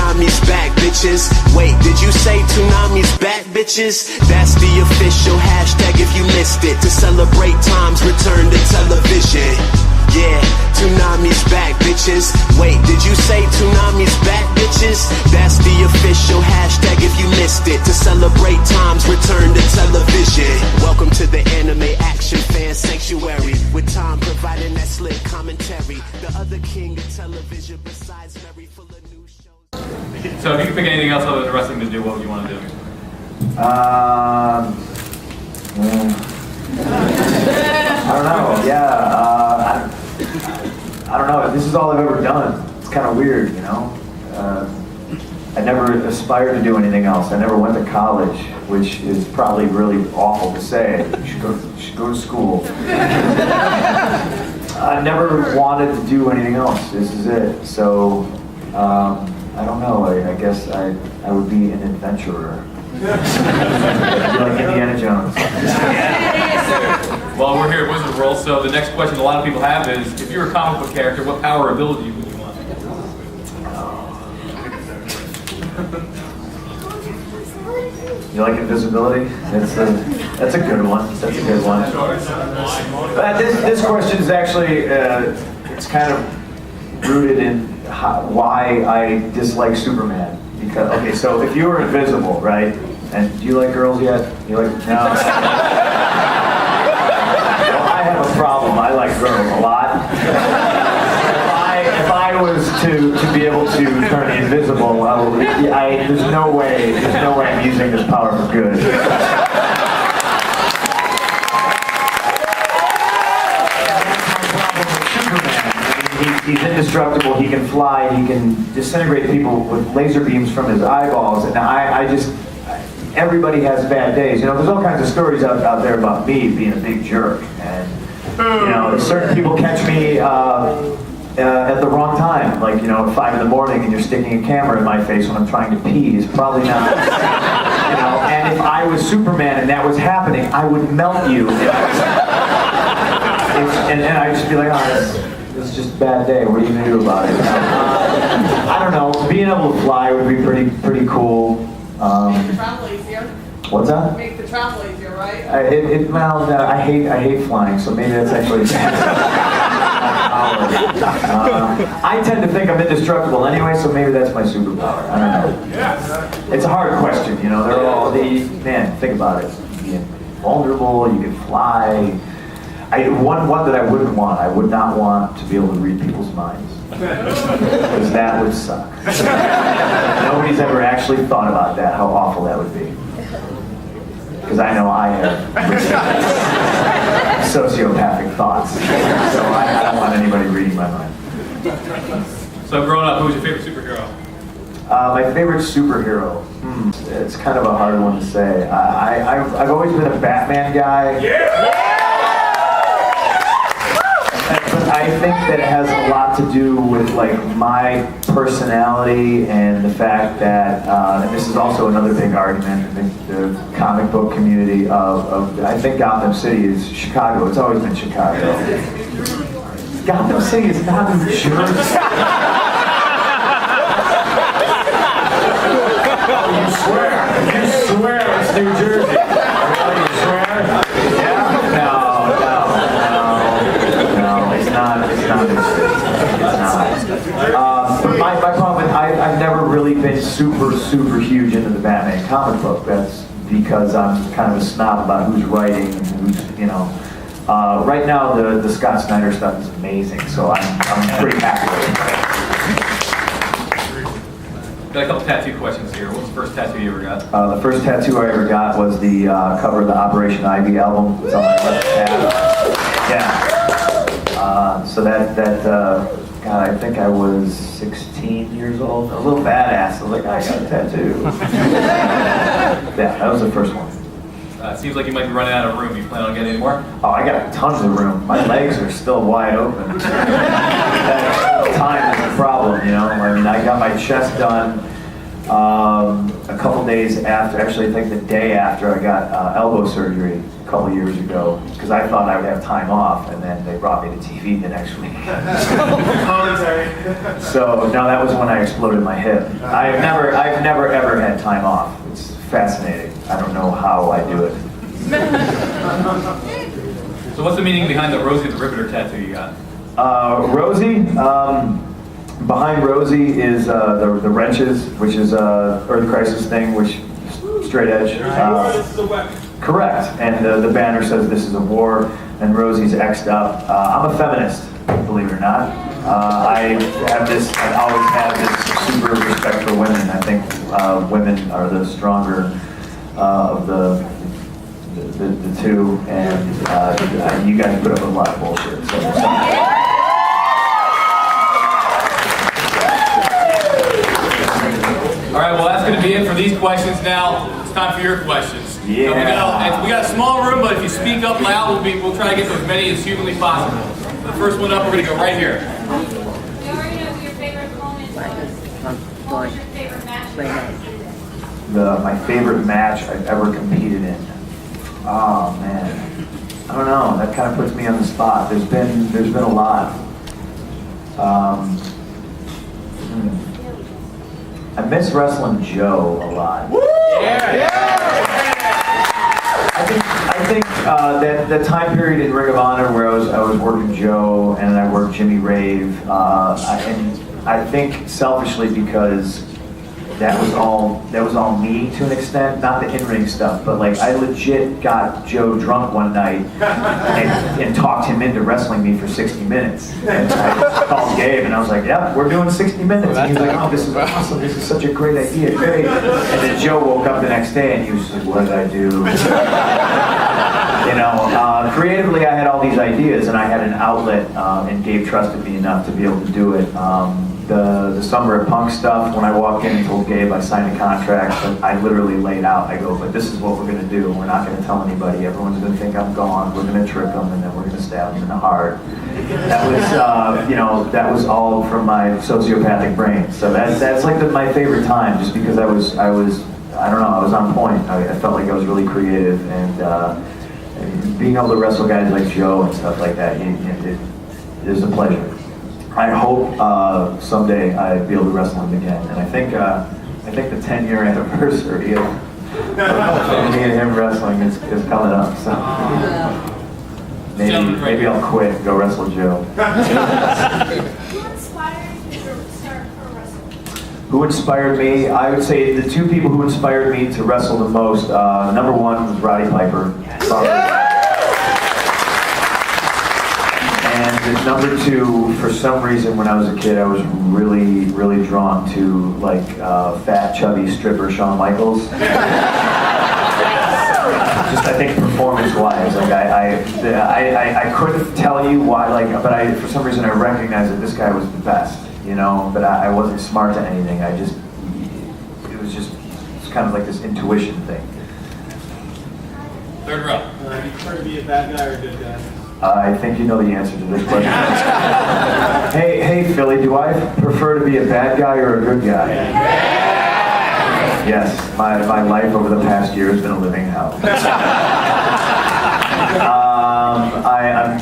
Toonami's back, bitches. Wait, did you say Toonami's back, bitches? That's the official hashtag if you missed it. To celebrate Tom's return to television. Yeah, Toonami's back, bitches. Wait, did you say Toonami's back, bitches? That's the official hashtag if you missed it. To celebrate Tom's return to television. Welcome to the anime action fan sanctuary, with Tom providing that slick commentary. The other king of television besides Mary, full of new shows. So if you could pick anything else other than wrestling to do, what would you want to do? I don't know. Yeah, I don't know. This is all I've ever done. It's kind of weird, you know. I never aspired to do anything else. I never went to college, which is probably really awful to say. You should go to school. I never wanted to do anything else. This is it. So I don't know. I guess I would be an adventurer. I'd be like Indiana Jones. Well, we're here at Wizard World, so the next question a lot of people have is, if you're a comic book character, what power or ability would you want? You like invisibility? That's a good one. That's a good one. This question is actually, it's kind of rooted in why I dislike Superman. Because, okay, so if you were invisible, right? And do you like girls yet? You like, no? Well, I have a problem. I like girls a lot. If I was to be able to turn invisible, there's no way I'm using this power for good. He's indestructible, he can fly, he can disintegrate people with laser beams from his eyeballs, and everybody has bad days. You know, there's all kinds of stories out there about me being a big jerk, and, you know, certain people catch me at the wrong time, like, you know, at 5 in the morning, and you're sticking a camera in my face when I'm trying to pee is probably not, you know, and if I was Superman and that was happening, I would melt you. And I'd just be like, oh, it's just a bad day. What are you gonna do about it? I don't know. Being able to fly would be pretty cool. Make the travel easier. What's that? Make the travel easier, right? I hate flying, so maybe that's actually. I tend to think I'm indestructible anyway, so maybe that's my superpower. I don't know. It's a hard question, you know. They're all man. Think about it. You're vulnerable. You can fly. One that I wouldn't want. I would not want to be able to read people's minds, because that would suck. Nobody's ever actually thought about that. How awful that would be. Because I know I have sociopathic thoughts, so I don't want anybody reading my mind. So growing up, who was your favorite superhero? My favorite superhero? It's kind of a hard one to say. I've always been a Batman guy. Yeah! I think that it has a lot to do with like my personality and the fact that, and this is also another big argument in the comic book community of I think Gotham City is Chicago. It's always been Chicago. Gotham City is not New Jersey. You swear it's New Jersey. You swear? Yeah? No. But my problem is I've never really been super huge into the Batman comic book. That's because I'm kind of a snob about who's writing and who's, you know. Right now the Scott Snyder stuff is amazing, so I'm pretty happy with it. Got a couple tattoo questions here. What was the first tattoo you ever got? The first tattoo I ever got was the cover of the Operation Ivy album. It's on my left calf. Yeah. So God, I think I was 16 years old. A little badass. I was like, I got a tattoo. Yeah, that was the first one. It seems like you might be running out of room. You plan on getting any more? Oh, I got tons of room. My legs are still wide open. That time is the problem, you know? I mean, I got my chest done a couple days after, actually I think the day after I got elbow surgery a couple years ago, because I thought I would have time off, and then they brought me to TV the next week. So now that was when I exploded my hip. I've never ever had time off. It's fascinating. I don't know how I do it. So what's the meaning behind the Rosie the Riveter tattoo you got? Rosie, behind Rosie is the wrenches, which is Earth Crisis thing, which straight edge. Correct, and the banner says this is a war, and Rosie's X'd up. I'm a feminist, believe it or not. I always have this super respect for women. I think women are the stronger of the two, and you guys put up with a lot of bullshit. So. All right, well, that's going to be it for these questions now. It's time for your questions. Yeah. So we got a small room, but if you speak up loud, we'll try to get to as many as humanly possible. The first one up, we're going to go right here. We already know who your favorite opponent was. What was your favorite match? My favorite match I've ever competed in. Oh man, I don't know. That kind of puts me on the spot. There's been a lot. I miss wrestling Joe a lot. I think that time period in Ring of Honor where I was working Joe and I worked Jimmy Rave. I think selfishly because that was all me to an extent, not the in-ring stuff, but like I legit got Joe drunk one night and talked him into wrestling me for 60 minutes. And I called Gabe and I was like, yeah, we're doing 60 minutes. And he was like, oh, this is awesome, this is such a great idea, great. And then Joe woke up the next day and he was like, what did I do? Creatively I had all these ideas and I had an outlet, and Gabe trusted me enough to be able to do it. The Summer of Punk stuff, when I walked in and told Gabe I signed a contract, I literally laid out, I go, but this is what we're going to do. We're not going to tell anybody. Everyone's going to think I'm gone. We're going to trick them, and then we're going to stab them in the heart. That was, that was all from my sociopathic brain. So that's like my favorite time, just because I was I don't know, I was on point. I felt like I was really creative, and being able to wrestle guys like Joe and stuff like that, it is a pleasure. I hope someday I'd be able to wrestle him again, and I think the 10-year anniversary of me and him wrestling is coming up. So maybe I'll quit and go wrestle Joe. Who inspired you to start pro wrestling? Who inspired me? I would say the two people who inspired me to wrestle the most. Number one was Roddy Piper. And number two, for some reason, when I was a kid, I was really, really drawn to like fat, chubby stripper Shawn Michaels. Just I think performance-wise, like I couldn't tell you why, but for some reason I recognized that this guy was the best, But I wasn't smart at anything. It was kind of like this intuition thing. Third row. Do you prefer to be a bad guy or a good guy? I think you know the answer to this question. Hey, Philly, do I prefer to be a bad guy or a good guy? Yes, my life over the past year has been a living hell.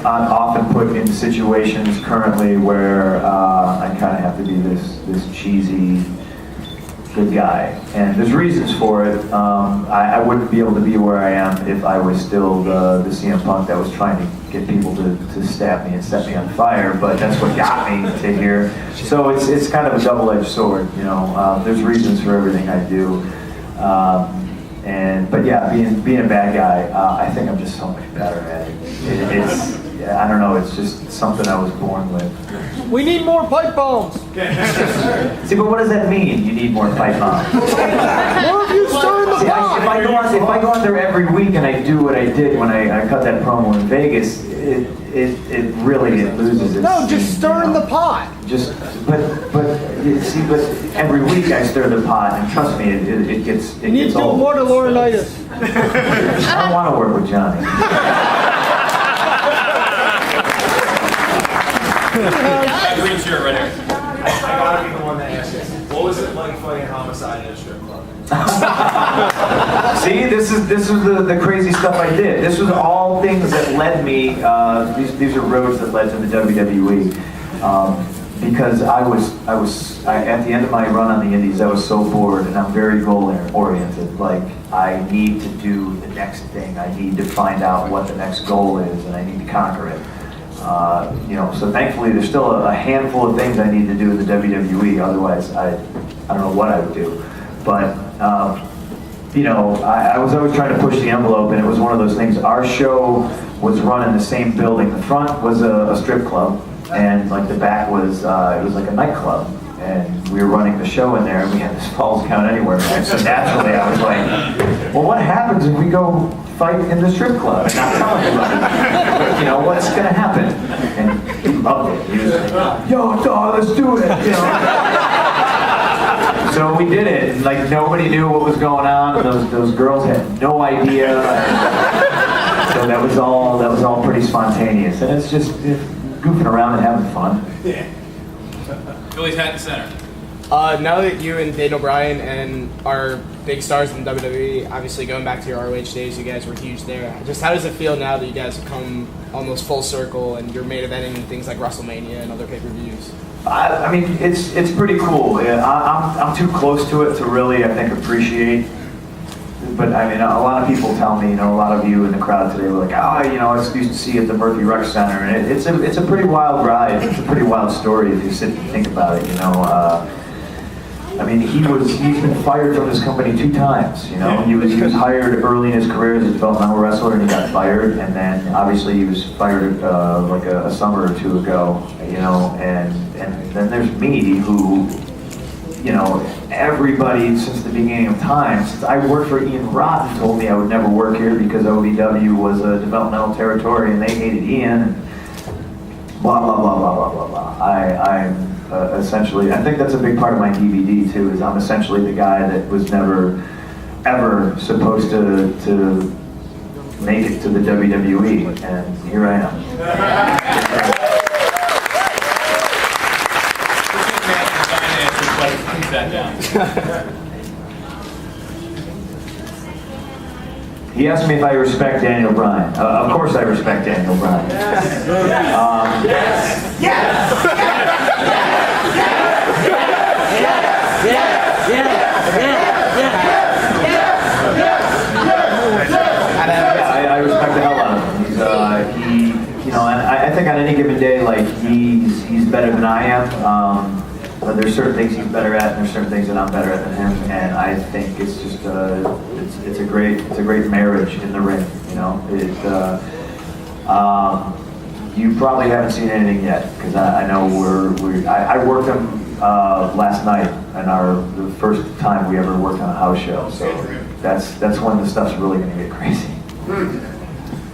I'm often put in situations currently where I kind of have to be this cheesy good guy, and there's reasons for it. I wouldn't be able to be where I am if I was still the CM Punk that was trying to get people to stab me and set me on fire, but that's what got me to here. So it's kind of a double-edged sword, There's reasons for everything I do, but yeah, being a bad guy, I think I'm just so much better at it. I don't know, it's just something I was born with. We need more pipe bombs. See, but what does that mean? You need more pipe bombs. More of you stirring the See, pot. if I go out there every week and I do what I did when I cut that promo in Vegas, it really loses its No, just steam, stirring the pot. But every week I stir the pot, and trust me, it gets You need gets to do old. more to Laurinaitis. I don't want to work with Johnny. Green shirt right here. I gotta be the one that asks this. What was it like fighting homicide in a strip club? See, this is the crazy stuff I did. This was all things that led me. These are roads that led to the WWE. Because I at the end of my run on the Indies, I was so bored, and I'm very goal oriented. Like, I need to do the next thing. I need to find out what the next goal is, and I need to conquer it. So thankfully there's still a handful of things I need to do in the WWE. Otherwise, I don't know what I would do. But I was always trying to push the envelope, and it was one of those things. Our show was run in the same building. The front was a strip club, and like the back was it was like a nightclub. And we were running the show in there, and we had this Falls Count Anywhere match. So naturally, I was like, well, what happens if we go fight in the strip club and not tell anybody? What's going to happen? And he loved it. He was like, yo, dog, let's do it. So we did it. And, like, nobody knew what was going on. Those girls had no idea. So that was all pretty spontaneous. And it's just goofing around and having fun. Yeah. Billy's hat in center. Now that you and Daniel Bryan and are big stars in WWE, obviously going back to your ROH days, you guys were huge there. Just how does it feel now that you guys have come almost full circle and you're main eventing things like WrestleMania and other pay-per-views? I mean, it's pretty cool. Yeah, I'm too close to it to really, I think, appreciate. But I mean, a lot of people tell me, a lot of you in the crowd today were like, I used to see you at the Murphy Rec Center, and it's a pretty wild ride. It's a pretty wild story if you sit and think about it. I mean, he's been fired from his company 2 times. He was hired early in his career as a developmental wrestler, and he got fired. And then obviously he was fired like a summer or 2 ago. And then there's me, who, everybody since the beginning of time, since I worked for Ian Rotten, told me I would never work here because OVW was a developmental territory and they hated Ian. And blah blah blah blah blah blah blah. I'm essentially, I think that's a big part of my DVD too, is I'm essentially the guy that was never ever supposed to make it to the WWE, and here I am. Keep that down. He asked me if I respect Daniel Bryan. Of course I respect Daniel Bryan. I respect the hell out of him. And I think on any given day, like, he's better than I am. There's certain things he's better at, and there's certain things that I'm better at than him. And I think it's just it's a great marriage in the ring. You probably haven't seen anything yet, because I know I worked him last night, and the first time we ever worked on a house show. So that's when the stuff's really going to get crazy.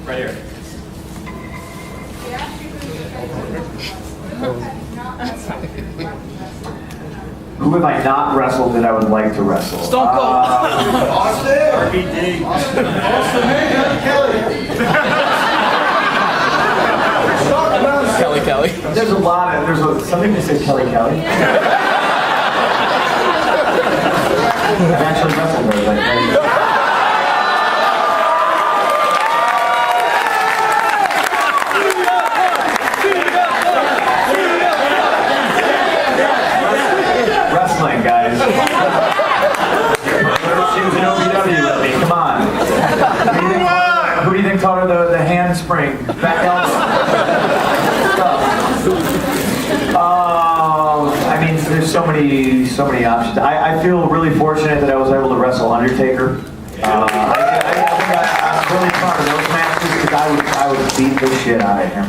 Right here. Who have I not wrestled that I would like to wrestle? Stone Cold. Austin! RVD. Austin, Kelly. There's something that says Kelly. I've actually wrestled her. Wrestling, guys. She was in OVW with me. Come on. Who do you think taught her the handspring? Back I mean, there's so many options. I feel really fortunate that I was able to wrestle Undertaker. I'm really proud of those matches because I would beat the shit out of him.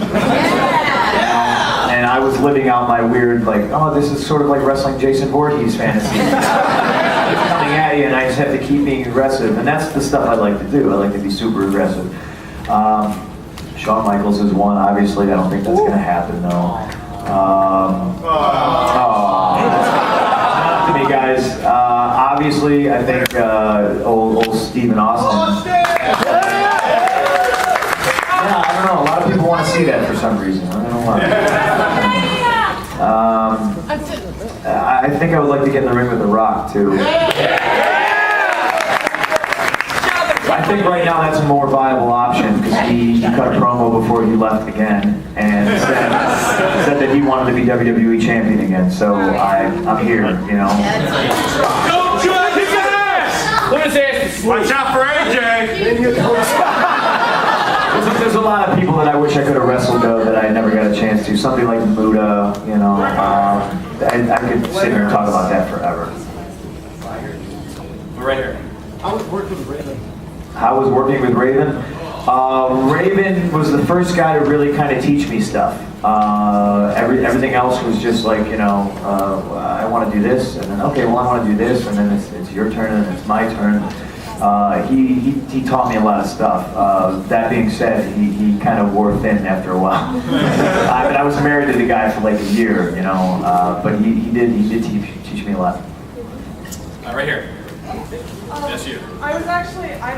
And I was living out my weird, like, this is sort of like wrestling Jason Voorhees fantasy. It's coming at you, and I just have to keep being aggressive. And that's the stuff I like to do. I like to be super aggressive. Shawn Michaels is one, obviously. I don't think that's going to happen, though. Not to me, guys. Obviously, I think old Stephen Austin. Yeah, I don't know. A lot of people want to see that for some reason. I don't know why. I think I would like to get in the ring with The Rock, too. I think right now that's a more viable option because he cut a promo before he left again and said that he wanted to be WWE champion again. So I'm here, you know. Don't try his ass! Put his ass to sleep. Watch out for AJ! There's a lot of people that I wish I could have wrestled though that I never got a chance to. Something like Muda, you know. I could sit here and talk about that forever. We're right here. How was working with Raven? Raven was the first guy to really kind of teach me stuff. Everything else was just like, you know, I want to do this, and then okay, well I want to do this, and then it's your turn, and it's my turn. He taught me a lot of stuff. That being said, he kind of wore thin after a while. I was married to the guy for like a year, you know, but he did teach me a lot. Right here. Yes, you. I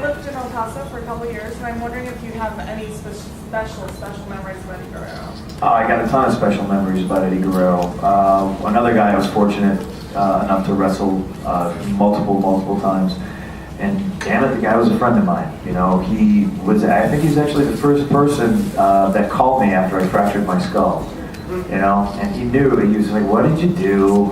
lived in El Paso for a couple years, and I'm wondering if you have any special memories of Eddie Guerrero. Oh, I got a ton of special memories about Eddie Guerrero. Another guy I was fortunate enough to wrestle multiple times. And damn it, the guy was a friend of mine. You know, I think he's actually the first person that called me after I fractured my skull. You know, and he knew, he was like, what did you do?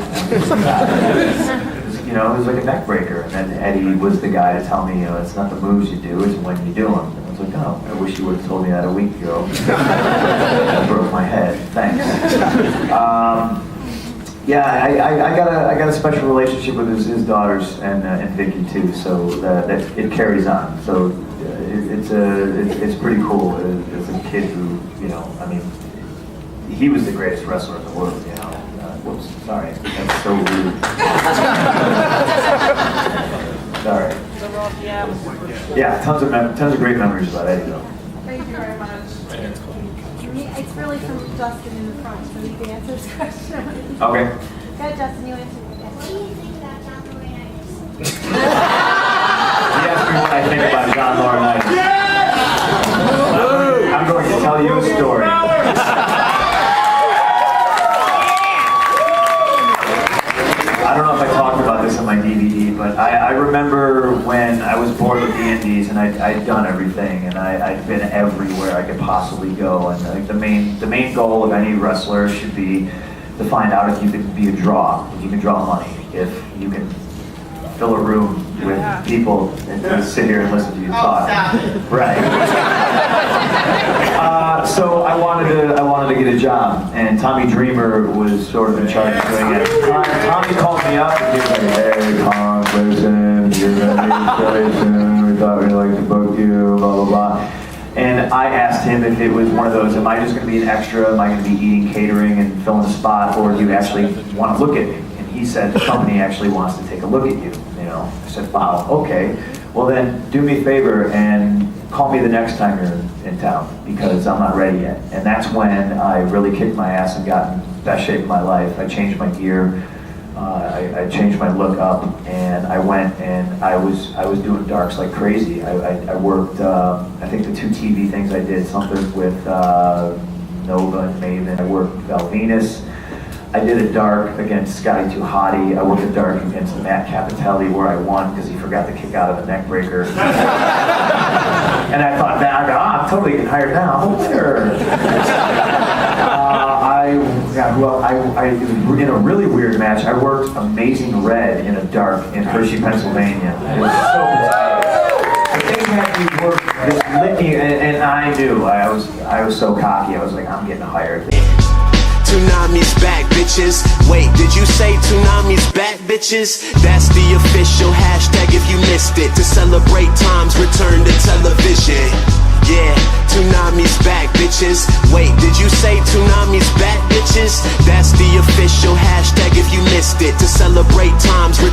You know, it was like a neck breaker. And then Eddie was the guy to tell me, you know, it's not the moves you do, it's when you do them. And I was like, oh, I wish you would have told me that a week ago. That broke my head. Thanks. Yeah, I got a special relationship with his daughters and Vicky too, so that it carries on. So it's pretty cool as a kid who, you know, I mean, he was the greatest wrestler in the world, you know. Whoops, sorry, that's so rude. Sorry. Yeah, tons of great memories about Eddie though. Thank you very much. It's really from Justin in the front, so you can answer this question. Okay. Go ahead, Justin, you answer. What do you think about John Laurinaitis? He asked me what I think about John Laurinaitis. I'm going to tell you a story. I don't know if I talked about this on my DVD, but I remember when I was bored with the Indies and I'd done everything and I'd been everywhere I could possibly go. And I think the main goal of any wrestler should be to find out if you can be a draw, if you can draw money, if you can fill a room with people and just sit here and listen to you talk. Right. So I wanted to get a job, and Tommy Dreamer was sort of in charge of doing it. Tommy called me up and he was like, "Hey, Tom, listen, you're gonna need installation. We thought we'd like to book you, blah blah blah." And I asked him if it was one of those, am I just going to be an extra? Am I going to be eating catering and filling a spot, or do you actually want to look at me? And he said the company actually wants to take a look at you. You know, I said, wow, okay. Well then, do me a favor and call me the next time you're in town because I'm not ready yet. And that's when I really kicked my ass and got in the best shape of my life. I changed my gear. I changed my look up, and I went and I was doing darks like crazy. I worked, I think the 2 TV things I did, something with Nova and Maven. I worked Val Venus. I did a dark against Scotty 2 Hottie. I worked a dark against Matt Capitelli where I won because he forgot to kick out of a neck breaker. And I thought, I'm totally getting hired now. I'm a winner. It was in a really weird match. I worked Amazing Red in a dark in Hershey, Pennsylvania. It was so bizarre. The thing had me work this litany, and I knew I was so cocky. I was like, I'm getting hired. Toonami's back, bitches. Wait, did you say Toonami's back, bitches? That's the official hashtag if you missed it. To celebrate Tom's return to television. Yeah, Toonami's back, bitches. Wait, did you say Toonami's back, bitches? That's the official hashtag if you missed it. To celebrate Tom's return